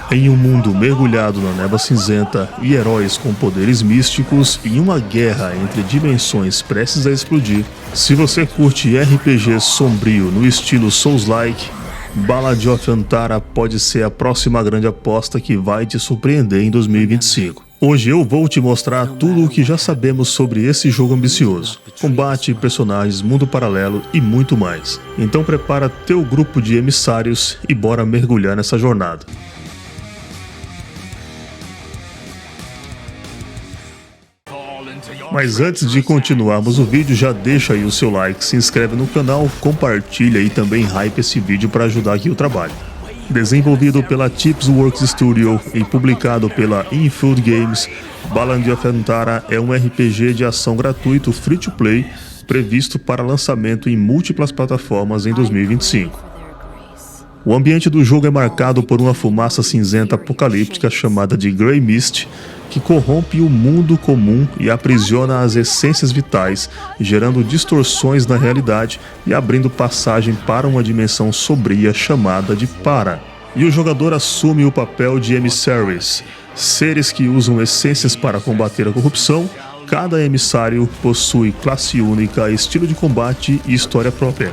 Em um mundo mergulhado na névoa cinzenta e heróis com poderes místicos e uma guerra entre dimensões prestes a explodir, se você curte RPG sombrio no estilo Souls-like, Ballad of Antara pode ser a próxima grande aposta que vai te surpreender em 2025. Hoje eu vou te mostrar tudo o que já sabemos sobre esse jogo ambicioso. Combate, personagens, mundo paralelo e muito mais. Então prepara teu grupo de emissários e bora mergulhar nessa jornada. Mas antes de continuarmos o vídeo, já deixa aí o seu like, se inscreve no canal, compartilha e também hype esse vídeo para ajudar aqui o trabalho. Desenvolvido pela Chips Works Studio e publicado pela Infield Games, Ballad of Antara é um RPG de ação gratuito free-to-play previsto para lançamento em múltiplas plataformas em 2025. O ambiente do jogo é marcado por uma fumaça cinzenta apocalíptica chamada de Grey Mist, que corrompe o mundo comum e aprisiona as essências vitais, gerando distorções na realidade e abrindo passagem para uma dimensão sombria chamada de Para. E o jogador assume o papel de emissaries, seres que usam essências para combater a corrupção. Cada emissário possui classe única, estilo de combate e história própria.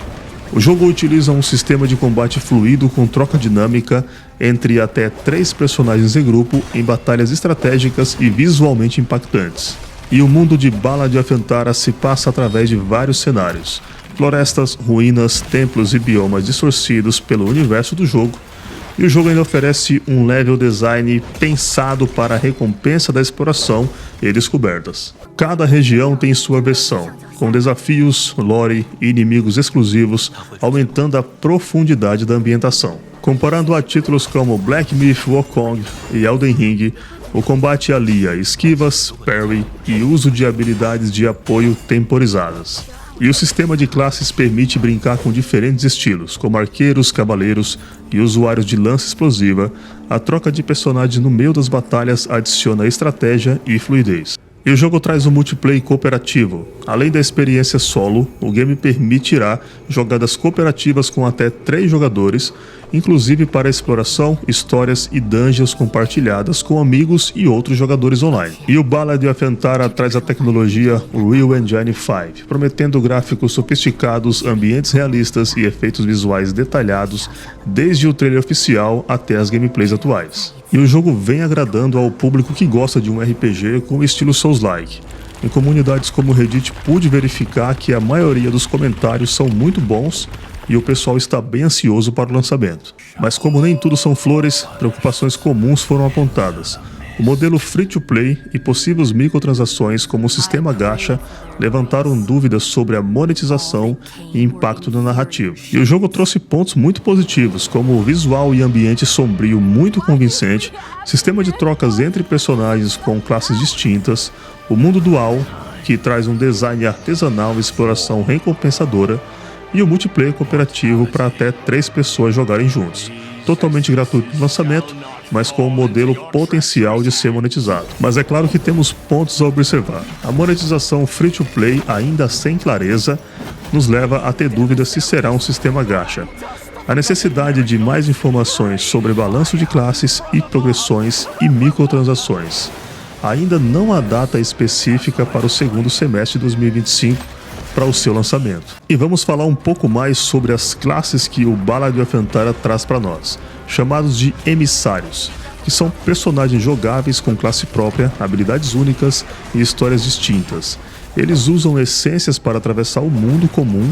O jogo utiliza um sistema de combate fluido com troca dinâmica entre até 3 personagens em grupo em batalhas estratégicas e visualmente impactantes. E o mundo de Ballad of Antara se passa através de vários cenários: florestas, ruínas, templos e biomas distorcidos pelo universo do jogo. E o jogo ainda oferece um level design pensado para a recompensa da exploração e descobertas. Cada região tem sua versão, com desafios, lore e inimigos exclusivos, aumentando a profundidade da ambientação. Comparando a títulos como Black Myth Wukong e Elden Ring, o combate alia esquivas, parry e uso de habilidades de apoio temporizadas. E o sistema de classes permite brincar com diferentes estilos, como arqueiros, cavaleiros e usuários de lança explosiva. A troca de personagens no meio das batalhas adiciona estratégia e fluidez. E o jogo traz um multiplayer cooperativo. Além da experiência solo, o game permitirá jogadas cooperativas com até 3 jogadores, inclusive para exploração, histórias e dungeons compartilhadas com amigos e outros jogadores online. E o Ballad of Antara traz a tecnologia Unreal Engine 5, prometendo gráficos sofisticados, ambientes realistas e efeitos visuais detalhados, desde o trailer oficial até as gameplays atuais. E o jogo vem agradando ao público que gosta de um RPG com estilo Souls-like. Em comunidades como o Reddit pude verificar que a maioria dos comentários são muito bons e o pessoal está bem ansioso para o lançamento. Mas como nem tudo são flores, preocupações comuns foram apontadas. O modelo free-to-play e possíveis microtransações como o sistema gacha levantaram dúvidas sobre a monetização e impacto na narrativa. E o jogo trouxe pontos muito positivos, como o visual e ambiente sombrio muito convincente, sistema de trocas entre personagens com classes distintas, o mundo dual, que traz um design artesanal e exploração recompensadora, e o multiplayer cooperativo para até 3 pessoas jogarem juntos. Totalmente gratuito no lançamento, mas com um modelo potencial de ser monetizado. Mas é claro que temos pontos a observar. A monetização free-to-play, ainda sem clareza, nos leva a ter dúvidas se será um sistema gacha. A necessidade de mais informações sobre balanço de classes e progressões e microtransações. Ainda não há data específica para o segundo semestre de 2025 para o seu lançamento. E vamos falar um pouco mais sobre as classes que o Ballad of Antara traz para nós, chamados de emissários, que são personagens jogáveis com classe própria, habilidades únicas e histórias distintas. Eles usam essências para atravessar o mundo comum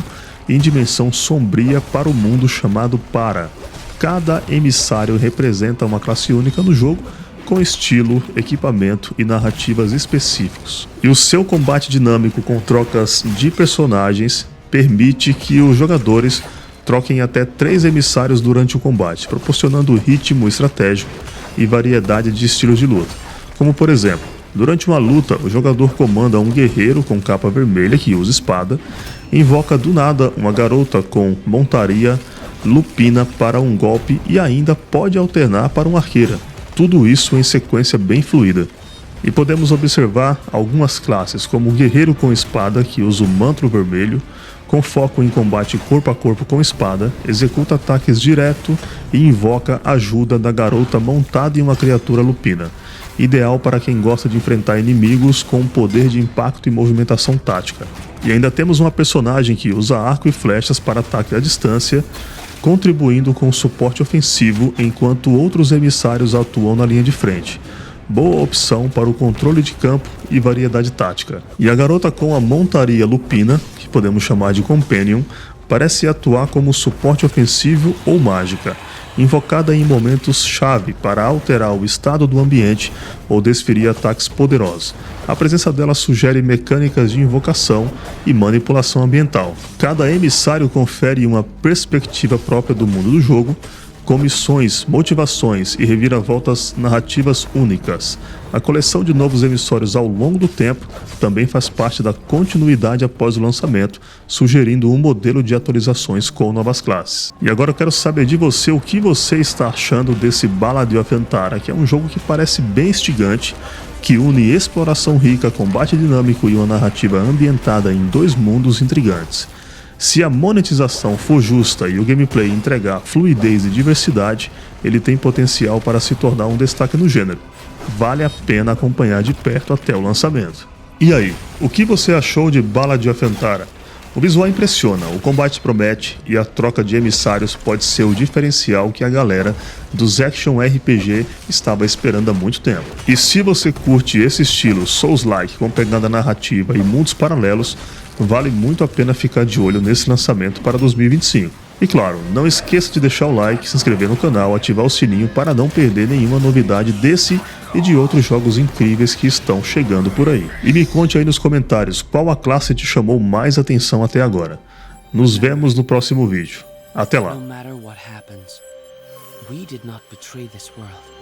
em dimensão sombria para o mundo chamado Para. Cada emissário representa uma classe única no jogo, com estilo, equipamento e narrativas específicos. E o seu combate dinâmico com trocas de personagens permite que os jogadores troquem até 3 emissários durante o combate, proporcionando ritmo estratégico e variedade de estilos de luta. Como por exemplo, durante uma luta, o jogador comanda um guerreiro com capa vermelha que usa espada, invoca do nada uma garota com montaria lupina para um golpe e ainda pode alternar para uma arqueira. Tudo isso em sequência bem fluida. E podemos observar algumas classes, como o guerreiro com espada que usa o manto vermelho, Com foco em combate corpo a corpo com espada, executa ataques direto e invoca ajuda da garota montada em uma criatura lupina, ideal para quem gosta de enfrentar inimigos com poder de impacto e movimentação tática. E ainda temos uma personagem que usa arco e flechas para ataque à distância, contribuindo com suporte ofensivo enquanto outros emissários atuam na linha de frente. Boa opção para o controle de campo e variedade tática. E a garota com a montaria lupina, que podemos chamar de Companion, parece atuar como suporte ofensivo ou mágica, invocada em momentos-chave para alterar o estado do ambiente ou desferir ataques poderosos. A presença dela sugere mecânicas de invocação e manipulação ambiental. Cada emissário confere uma perspectiva própria do mundo do jogo, com missões, motivações e reviravoltas narrativas únicas. A coleção de novos emissários ao longo do tempo também faz parte da continuidade após o lançamento, sugerindo um modelo de atualizações com novas classes. E agora eu quero saber de você o que você está achando desse Ballad of Antara, que é um jogo que parece bem instigante, que une exploração rica, combate dinâmico e uma narrativa ambientada em dois mundos intrigantes. Se a monetização for justa e o gameplay entregar fluidez e diversidade, ele tem potencial para se tornar um destaque no gênero. Vale a pena acompanhar de perto até o lançamento. E aí, o que você achou de Ballad of Antara? O visual impressiona, o combate promete e a troca de emissários pode ser o diferencial que a galera dos Action RPG estava esperando há muito tempo. E se você curte esse estilo Souls-like com pegada narrativa e mundos paralelos, vale muito a pena ficar de olho nesse lançamento para 2025. E claro, não esqueça de deixar o like, se inscrever no canal, ativar o sininho para não perder nenhuma novidade desse e de outros jogos incríveis que estão chegando por aí. E me conte aí nos comentários qual a classe te chamou mais atenção até agora. Nos vemos no próximo vídeo. Até lá! No matter what happens, we did not betray this world.